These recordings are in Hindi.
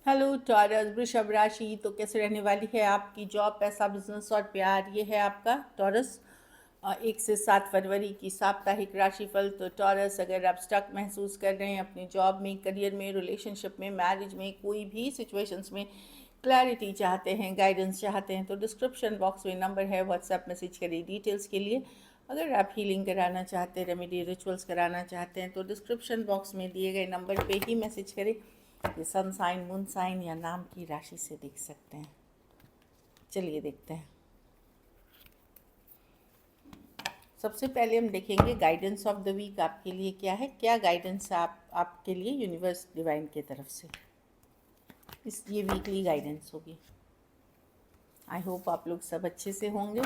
हेलो टॉरस वृषभ राशि। तो कैसे रहने वाली है आपकी जॉब, पैसा, बिजनेस और प्यार। ये है आपका टॉरस 1 से 7 फरवरी की साप्ताहिक राशिफल। तो टॉरस, अगर आप स्टक महसूस कर रहे हैं अपनी जॉब में, करियर में, रिलेशनशिप में, मैरिज में, कोई भी सिचुएशंस में क्लैरिटी चाहते हैं, गाइडेंस चाहते हैं, तो डिस्क्रिप्शन बॉक्स में नंबर है, व्हाट्सएप मैसेज करिए डिटेल्स के लिए। अगर आप हीलिंग कराना चाहते हैं, रेमेडी रिचुअल्स कराना चाहते हैं, तो डिस्क्रिप्शन बॉक्स में दिए गए नंबर पे ही मैसेज करें। ये सन साइन, मून साइन या नाम की राशि से देख सकते हैं। चलिए देखते हैं। सबसे पहले हम देखेंगे गाइडेंस ऑफ द वीक आपके लिए क्या है। क्या गाइडेंस आपके लिए यूनिवर्स डिवाइन की तरफ से ये वीकली गाइडेंस होगी। आई होप आप लोग सब अच्छे से होंगे।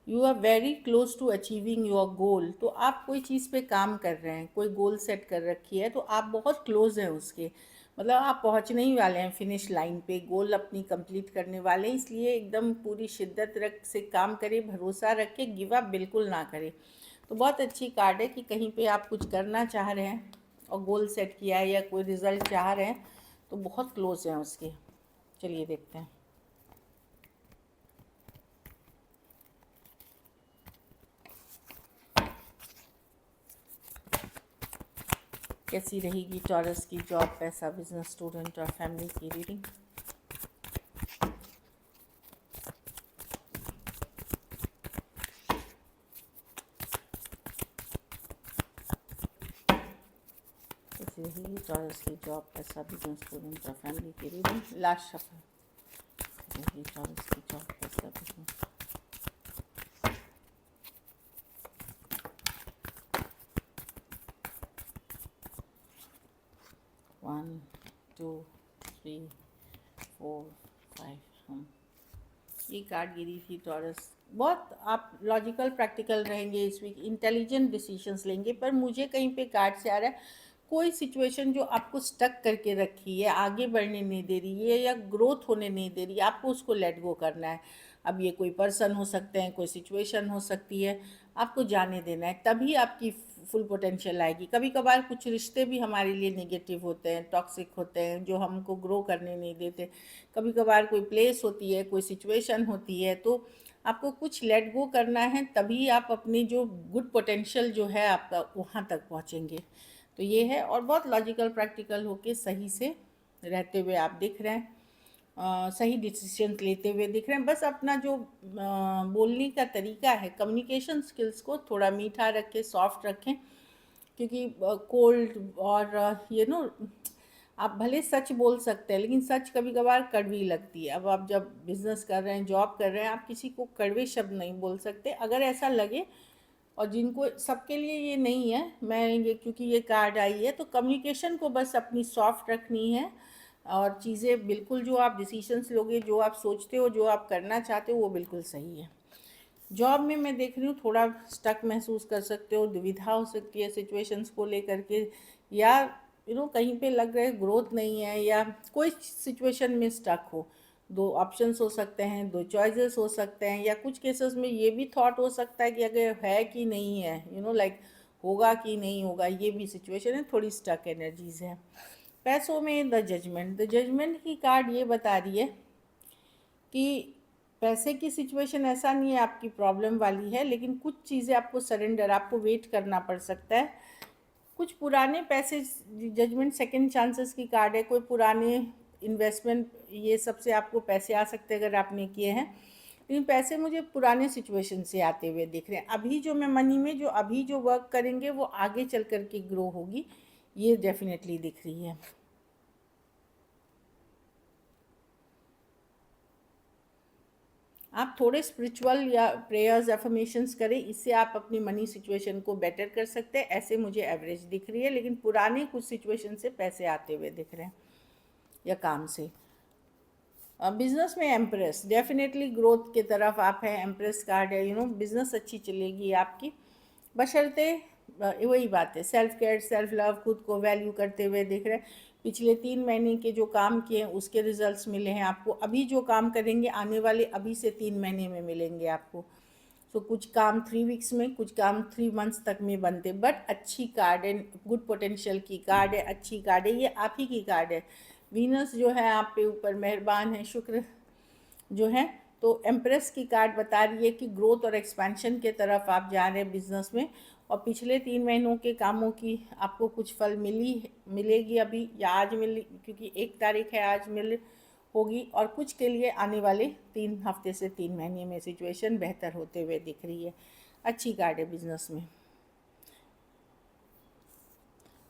You are very close to achieving your goal. तो आप कोई चीज़ पे काम कर रहे हैं, कोई गोल सेट कर रखी है, तो आप बहुत क्लोज हैं उसके। मतलब आप पहुंचने ही वाले हैं फिनिश लाइन पे, गोल अपनी कंप्लीट करने वाले हैं। इसलिए एकदम पूरी शिद्दत रख से काम करें, भरोसा रख के गिव अप बिल्कुल ना करें। तो बहुत अच्छी कार्ड है कि कहीं पे आप कुछ करना चाह रहे हैं और गोल सेट किया है या कोई रिजल्ट चाह रहे हैं, तो बहुत क्लोज हैं उसके। चलिए देखते हैं कैसी रहेगी टॉरस की जॉब, पैसा, बिजनेस, स्टूडेंट और फैमिली की रीडिंग। कैसी रहेगी टॉरस की जॉब, पैसा, बिजनेस, स्टूडेंट और फैमिली की रीडिंग। लास्ट शफल रहेगी टॉरस की जॉब, पैसा, बिजनेस। 1 2 3 4 5। ये कार्ड गिरी थी टॉरस। बहुत आप लॉजिकल प्रैक्टिकल रहेंगे इस वीक, इंटेलिजेंट डिसीजंस लेंगे। पर मुझे कहीं पे कार्ड से आ रहा है कोई सिचुएशन जो आपको स्टक करके रखी है, आगे बढ़ने नहीं दे रही है या ग्रोथ होने नहीं दे रही है, आपको उसको लेट गो करना है। अब ये कोई पर्सन हो सकते हैं, कोई सिचुएशन हो सकती है, आपको जाने देना है, तभी आपकी फुल पोटेंशियल आएगी। कभी कभार कुछ रिश्ते भी हमारे लिए नेगेटिव होते हैं, टॉक्सिक होते हैं, जो हमको ग्रो करने नहीं देते। कभी कभार कोई प्लेस होती है, कोई सिचुएशन होती है, तो आपको कुछ लेट गो करना है, तभी आप अपनी जो गुड पोटेंशियल जो है आपका वहाँ तक पहुँचेंगे। तो ये है। और बहुत लॉजिकल प्रैक्टिकल होके सही से रहते हुए आप दिख रहे हैं, सही डिसीजन लेते हुए दिख रहे हैं। बस अपना जो बोलने का तरीका है, कम्युनिकेशन स्किल्स को थोड़ा मीठा रखें, सॉफ्ट रखें। क्योंकि कोल्ड और ये नो आप भले सच बोल सकते हैं, लेकिन सच कभी कभार कड़वी लगती है। अब आप जब बिजनेस कर रहे हैं, जॉब कर रहे हैं, आप किसी को कड़वे शब्द नहीं बोल सकते अगर ऐसा लगे। और जिनको, सबके लिए ये नहीं है, मैं ये क्योंकि ये कार्ड आई है, तो कम्युनिकेशन को बस अपनी सॉफ्ट रखनी है। और चीज़ें बिल्कुल, जो आप डिसीजंस लोगे, जो आप सोचते हो, जो आप करना चाहते हो, वो बिल्कुल सही है। जॉब में मैं देख रही हूँ थोड़ा स्टक महसूस कर सकते हो, दुविधा हो सकती है सिचुएशंस को लेकर के, या कहीं पे लग रहा है ग्रोथ नहीं है, या कोई सिचुएशन में स्टक हो। दो ऑप्शंस हो सकते हैं, दो चॉइसेस हो सकते हैं, या कुछ केसेस में ये भी थॉट हो सकता है कि अगर है कि नहीं है, लाइक होगा कि नहीं होगा, ये भी सिचुएशन है, थोड़ी स्टक एनर्जीज है। पैसों में द जजमेंट की कार्ड ये बता रही है कि पैसे की सिचुएशन ऐसा नहीं है आपकी प्रॉब्लम वाली है, लेकिन कुछ चीज़ें आपको सरेंडर, आपको वेट करना पड़ सकता है। कुछ पुराने पैसे, जजमेंट सेकंड चांसेस की कार्ड है, कोई पुराने इन्वेस्टमेंट, ये सबसे आपको पैसे आ सकते हैं अगर आपने किए हैं। लेकिन पैसे मुझे पुराने सिचुएशन से आते हुए दिख रहे हैं। अभी जो मैं मनी में जो अभी जो वर्क करेंगे वो आगे चल कर के ग्रो होगी, ये डेफिनेटली दिख रही है। आप थोड़े स्पिरिचुअल या प्रेयर्स, एफर्मेशंस करें, इससे आप अपनी मनी सिचुएशन को बेटर कर सकते हैं। ऐसे मुझे एवरेज दिख रही है, लेकिन पुराने कुछ सिचुएशन से पैसे आते हुए दिख रहे हैं, या काम से। बिजनेस में एम्प्रेस, डेफिनेटली ग्रोथ की तरफ आप हैं। एम्प्रेस कार्ड है, बिजनेस अच्छी चलेगी आपकी, बशर्ते वही बात है, सेल्फ केयर, सेल्फ लव, खुद को वैल्यू करते हुए दिख रहे हैं। पिछले 3 महीने के जो काम किए हैं उसके रिजल्ट्स मिले हैं आपको। अभी जो काम करेंगे आने वाले अभी से 3 महीने में मिलेंगे आपको। कुछ काम 3 वीक्स में, कुछ काम 3 मंथ्स तक में बनते, बट अच्छी कार्ड है, गुड पोटेंशियल की कार्ड है, अच्छी कार्ड है, ये आप ही की कार्ड है। वीनस जो है आप पे ऊपर मेहरबान है, शुक्र जो है, तो एम्प्रेस की कार्ड बता रही है कि ग्रोथ और एक्सपेंशन के तरफ आप जा रहे हैं बिजनेस में, और पिछले 3 महीनों के कामों की आपको कुछ फल मिलेगी अभी, या आज मिली, क्योंकि 1 तारीख है, आज मिल होगी, और कुछ के लिए आने वाले 3 हफ्ते से 3 महीने में सिचुएशन बेहतर होते हुए दिख रही है। अच्छी कार्ड है बिजनेस में।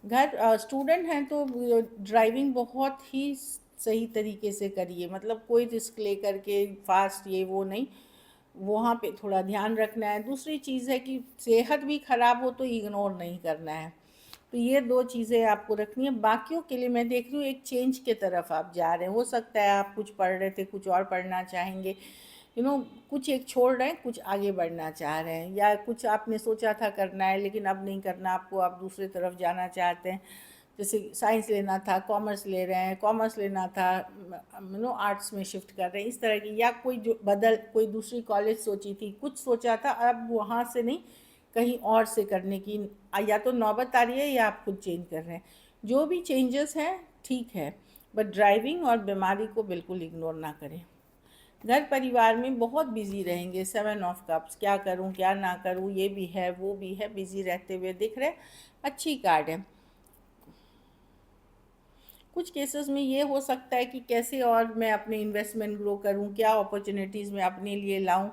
घर स्टूडेंट हैं तो ड्राइविंग बहुत ही सही तरीके से करिए, मतलब कोई रिस्क ले करके फास्ट ये वो नहीं, वहाँ पे थोड़ा ध्यान रखना है। दूसरी चीज़ है कि सेहत भी ख़राब हो तो इग्नोर नहीं करना है, तो ये 2 चीज़ें आपको रखनी है। बाकियों के लिए मैं देख रही हूँ एक चेंज के तरफ आप जा रहे हैं, हो सकता है आप कुछ पढ़ रहे थे, कुछ और पढ़ना चाहेंगे, कुछ एक छोड़ रहे हैं, कुछ आगे बढ़ना चाह रहे हैं, या कुछ आपने सोचा था करना है लेकिन अब नहीं करना आपको, आप दूसरे तरफ जाना चाहते हैं। जैसे साइंस लेना था, कॉमर्स ले रहे हैं, कॉमर्स लेना था, आर्ट्स में शिफ्ट कर रहे हैं, इस तरह की, या कोई दूसरी कॉलेज सोची थी, कुछ सोचा था, अब वहाँ से नहीं कहीं और से करने की या तो नौबत आ रही है, या आप खुद चेंज कर रहे हैं। जो भी चेंजेस हैं ठीक है, बट ड्राइविंग और बीमारी को बिल्कुल इग्नोर ना करें। घर परिवार में बहुत बिजी रहेंगे, 7 ऑफ कप्स, क्या करूं क्या ना करूं, ये भी है वो भी है, बिजी रहते हुए दिख रहे। अच्छी कार्ड है। कुछ केसेस में ये हो सकता है कि कैसे और मैं अपने इन्वेस्टमेंट ग्रो करूं, क्या अपॉर्चुनिटीज़ मैं अपने लिए लाऊं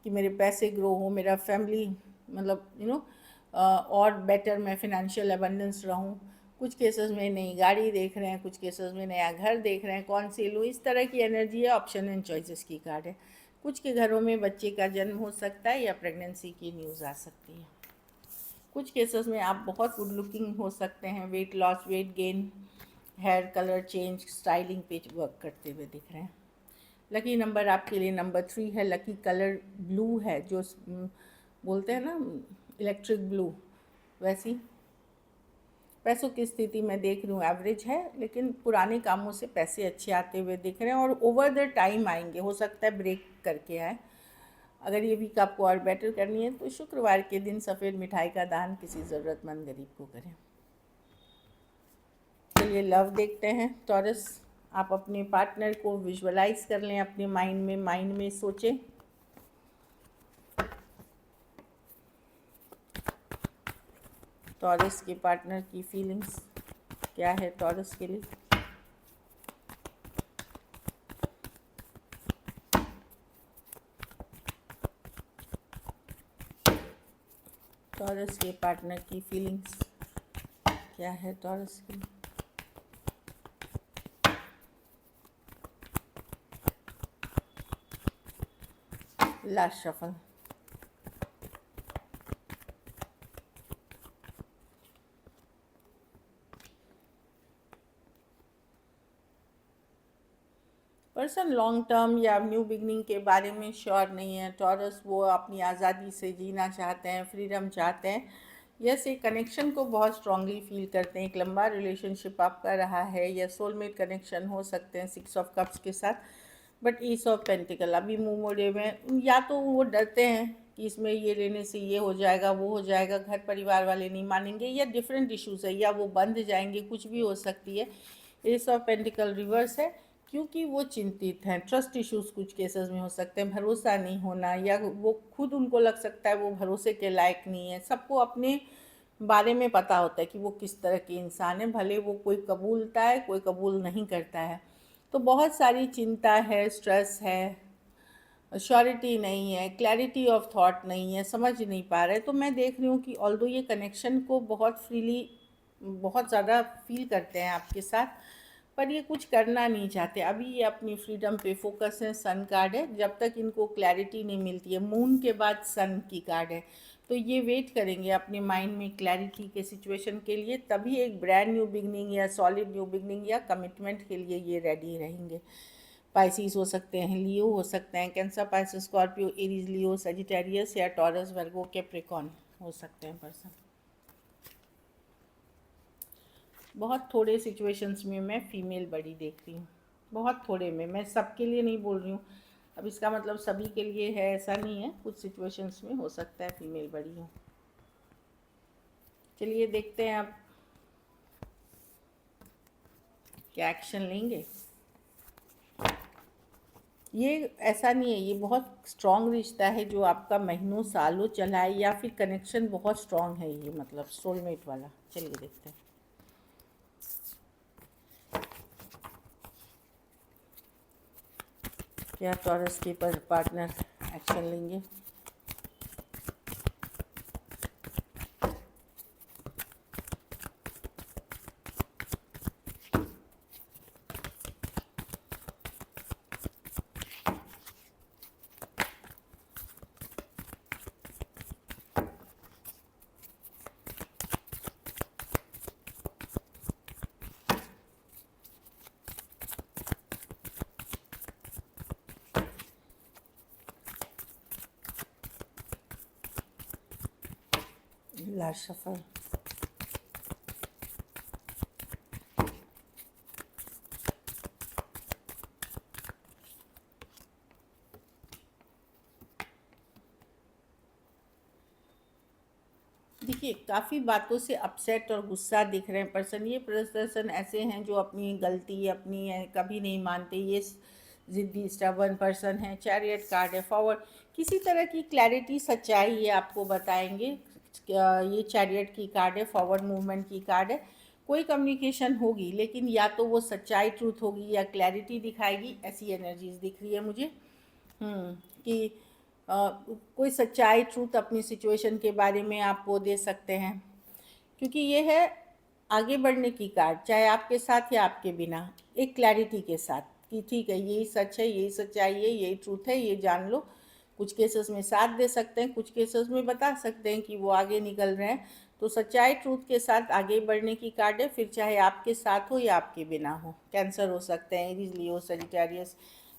कि मेरे पैसे ग्रो हो, मेरा फैमिली मतलब और बेटर मैं फिनेंशियल अबंडेंस रहूं। कुछ केसेस में नई गाड़ी देख रहे हैं, कुछ केसेस में नया घर देख रहे हैं, कौन सी लूँ, इस तरह की एनर्जी है। ऑप्शन एंड चॉइसेस की कार्ड है। कुछ के घरों में बच्चे का जन्म हो सकता है या प्रेगनेंसी की न्यूज़ आ सकती है। कुछ केसेस में आप बहुत गुड लुकिंग हो सकते हैं, weight loss, weight gain, hair colour change, styling पे वर्क करते हुए दिख रहे हैं। लकी नंबर आपके लिए नंबर 3 है। लकी कलर ब्लू है, जो बोलते हैं ना इलेक्ट्रिक ब्लू, वैसी। पैसों की स्थिति मैं देख रही हूँ एवरेज है, लेकिन पुराने कामों से पैसे अच्छे आते हुए दिख रहे हैं, और ओवर द टाइम आएंगे, हो सकता है ब्रेक करके आए। अगर ये वीक आपको और बेटर करनी है तो शुक्रवार के दिन सफ़ेद मिठाई का दान किसी ज़रूरतमंद गरीब को करें। चलिए लव देखते हैं टॉरस। आप अपने पार्टनर को विजुअलाइज कर लें, अपने माइंड में सोचें। टॉरस के पार्टनर की फीलिंग्स क्या है टॉरस के लिए। टॉरस के पार्टनर की फीलिंग्स क्या है टॉरस के लिए। Last shuffle. Person long term या न्यू बिगनिंग के बारे में श्योर नहीं है टॉरस। वो अपनी आज़ादी से जीना चाहते हैं, फ्रीडम चाहते हैं, यस एक कनेक्शन को बहुत स्ट्रांगली फील करते हैं। एक लंबा रिलेशनशिप आपका रहा है, या सोलमेट कनेक्शन हो सकते हैं 6 ऑफ कप्स के साथ। बट ईस ऑफ पेंटिकल अभी मुँह मोड़े में, या तो वो डरते हैं कि इसमें ये लेने से ये हो जाएगा वो हो जाएगा, घर परिवार वाले नहीं मानेंगे, या डिफरेंट इश्यूज़ है, या वो बंद जाएंगे, कुछ भी हो सकती है। एस ऑफ पेंटिकल रिवर्स है, क्योंकि वो चिंतित हैं। ट्रस्ट इश्यूज़ कुछ केसेस में हो सकते हैं, भरोसा नहीं होना, या वो खुद उनको लग सकता है वो भरोसे के लायक नहीं है। सबको अपने बारे में पता होता है कि वो किस तरह के इंसान है, भले वो कोई कबूलता है कोई कबूल नहीं करता है। तो बहुत सारी चिंता है, स्ट्रेस है, श्योरिटी नहीं है, क्लैरिटी ऑफ थॉट नहीं है, समझ नहीं पा रहे। तो मैं देख रही हूँ कि ऑल्दो ये कनेक्शन को बहुत फ्रीली बहुत ज़्यादा फील करते हैं आपके साथ, पर ये कुछ करना नहीं चाहते। अभी ये अपनी फ्रीडम पे फोकस है। सन कार्ड है, जब तक इनको क्लैरिटी नहीं मिलती है, मून के बाद सन की कार्ड है, तो ये वेट करेंगे अपने माइंड में क्लैरिटी के सिचुएशन के लिए, तभी एक ब्रांड न्यू बिगनिंग या सॉलिड न्यू बिगनिंग या कमिटमेंट के लिए ये रेडी रहेंगे। पाइसिस हो सकते हैं, लियो हो सकते हैं, कैंसर, पाइसिस, स्कॉर्पियो, एरीज, लियो, सजिटेरियस, या टॉरस, वर्गो, कैप्रिकॉन हो सकते हैं पर्सन। बहुत थोड़े सिचुएशंस में मैं फ़ीमेल बड़ी देखती हूँ, बहुत थोड़े में, मैं सबके लिए नहीं बोल रही हूँ। अब इसका मतलब सभी के लिए है ऐसा नहीं है, कुछ सिचुएशंस में हो सकता है फीमेल बड़ी हो। चलिए देखते हैं आप क्या एक्शन लेंगे। ये ऐसा नहीं है, ये बहुत स्ट्रॉन्ग रिश्ता है जो आपका महीनों सालों चला है, या फिर कनेक्शन बहुत स्ट्रॉन्ग है, ये मतलब सोलमेट वाला। चलिए देखते हैं। क्या टॉरस के पार्टनर एक्शन लेंगे। लास्ट सफर। देखिए काफ़ी बातों से अपसेट और गुस्सा दिख रहे हैं पर्सन। ये पर्सन ऐसे हैं जो अपनी गलती अपनी है कभी नहीं मानते, ये ज़िद्दी स्टबर्न पर्सन है। चैरियट कार्ड है फॉरवर्ड, किसी तरह की क्लैरिटी सच्चाई ये आपको बताएंगे। ये चैरियट की कार्ड है, फॉरवर्ड मूवमेंट की कार्ड है। कोई कम्युनिकेशन होगी, लेकिन या तो वो सच्चाई ट्रूथ होगी या क्लैरिटी दिखाएगी, ऐसी एनर्जीज दिख रही है मुझे। कि कोई सच्चाई ट्रूथ अपनी सिचुएशन के बारे में आप वो दे सकते हैं, क्योंकि ये है आगे बढ़ने की कार्ड, चाहे आपके साथ या आपके बिना, एक क्लैरिटी के साथ कि ठीक है यही सच है, यही सच्चाई है, यही ट्रूथ है, ये जान लो। कुछ केसेस में साथ दे सकते हैं, कुछ केसेस में बता सकते हैं कि वो आगे निकल रहे हैं। तो सच्चाई ट्रूथ के साथ आगे बढ़ने की कार्ड है, फिर चाहे आपके साथ हो या आपके बिना हो। कैंसर हो सकते हैं, एरीज, लियो, सजिटेरियस,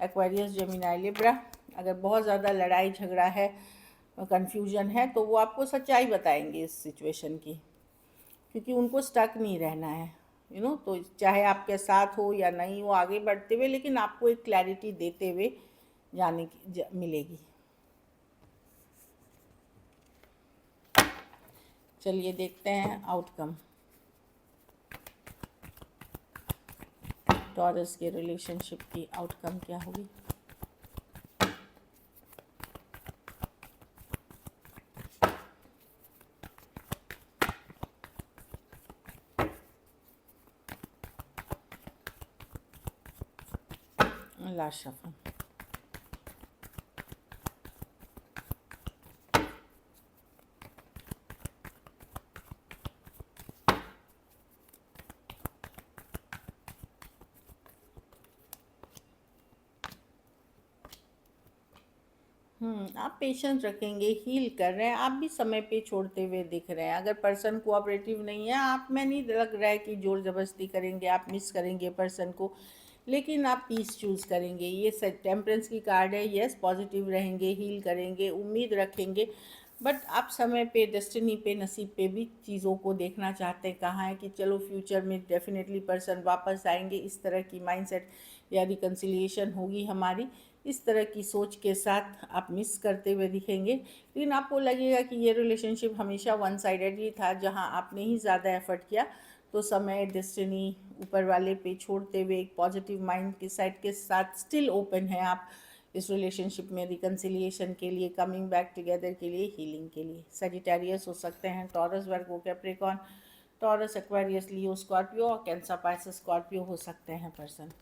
एक्वेरियस, जेमिनी, लिब्रा। अगर बहुत ज़्यादा लड़ाई झगड़ा है, कन्फ्यूजन है, तो वो आपको सच्चाई बताएंगे इस सिचुएशन की, क्योंकि उनको स्टक नहीं रहना है तो चाहे आपके साथ हो या नहीं हो आगे बढ़ते हुए, लेकिन आपको एक क्लैरिटी देते हुए जाने की मिलेगी। चलिए देखते हैं आउटकम। टॉरस के रिलेशनशिप की आउटकम क्या होगी। लास्ट सफर। आप पेशेंस रखेंगे, हील कर रहे हैं, आप भी समय पे छोड़ते हुए दिख रहे हैं। अगर पर्सन कोऑपरेटिव नहीं है, आप में नहीं लग रहा है कि जोर ज़बरदस्ती करेंगे, आप मिस करेंगे पर्सन को, लेकिन आप पीस चूज़ करेंगे। ये टेम्परेंस की कार्ड है। यस, पॉजिटिव रहेंगे, हील करेंगे, उम्मीद रखेंगे, बट आप समय पे, डेस्टिनी पे, नसीब पे भी चीज़ों को देखना चाहते हैं। कहाँ है कि चलो फ्यूचर में डेफिनेटली पर्सन वापस आएंगे, इस तरह की माइंडसेट या रिकन्सिलिएशन होगी हमारी, इस तरह की सोच के साथ आप मिस करते हुए दिखेंगे। लेकिन आपको लगेगा कि ये रिलेशनशिप हमेशा वन साइडेड ही था, जहाँ आपने ही ज़्यादा एफर्ट किया। तो समय, डेस्टिनी, ऊपर वाले पे छोड़ते हुए एक पॉजिटिव माइंड के साइड के साथ स्टिल ओपन है आप इस रिलेशनशिप में, रिकन्सिलिएशन के लिए, कमिंग बैक टुगेदर के लिए, हीलिंग के लिए। सजिटेरियस हो सकते हैं, टॉरस, वर्गो, कैप्रिकॉर्न, टॉरस, एक्वेरियस, लियो, स्कॉर्पियो और कैंसर, पाइसेस, स्कॉर्पियो हो सकते हैं पर्सन।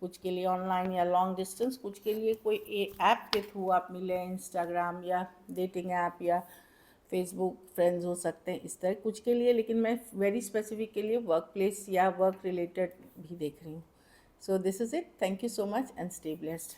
कुछ के लिए ऑनलाइन या लॉन्ग डिस्टेंस, कुछ के लिए कोई ऐप के थ्रू आप मिले, इंस्टाग्राम या डेटिंग ऐप या फेसबुक फ्रेंड्स हो सकते हैं, इस तरह कुछ के लिए। लेकिन मैं वेरी स्पेसिफिक के लिए वर्क प्लेस या वर्क रिलेटेड भी देख रही हूँ। So this is it. Thank you so much and stay blessed.